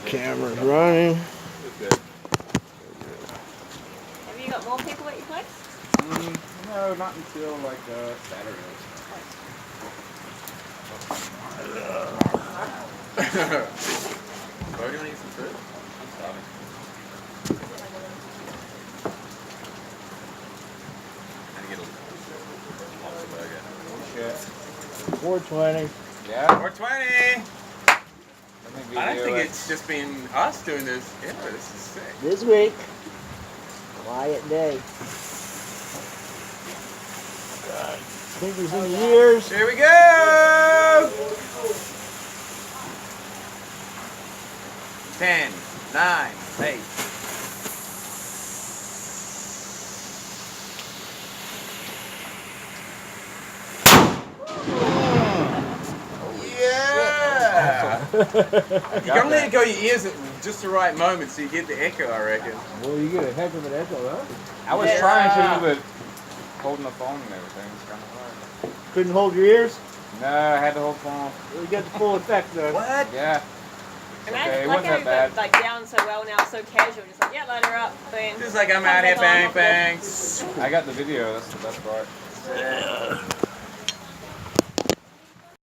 Camera's running. Have you got more people at your place? No, not until like Saturday. Bro, do you want to eat some food? I'm starving. I'm gonna get a lobster burger. Oh shit. 420. Yeah. 420! Let me I don't video think it. it's just been us doing this. Yeah, this is sick. This week, quiet day. Fingers in the ears. Here we go! 10, 9, 8. Yeah! You gotta let it go your ears at just the right moment so you get the echo, I reckon. Well, you get a heck of an echo, huh? I was trying to, but holding the phone and everything was kind of hard. Couldn't hold your ears? No, I had the whole phone. You get the full effect, though. What? Yeah. And Okay, I it like wasn't how that you bad. got like down so well now, so casual, just like, yeah, load her up, boom. Just like I'm out here, bang, bang. I got the video, that's the best part.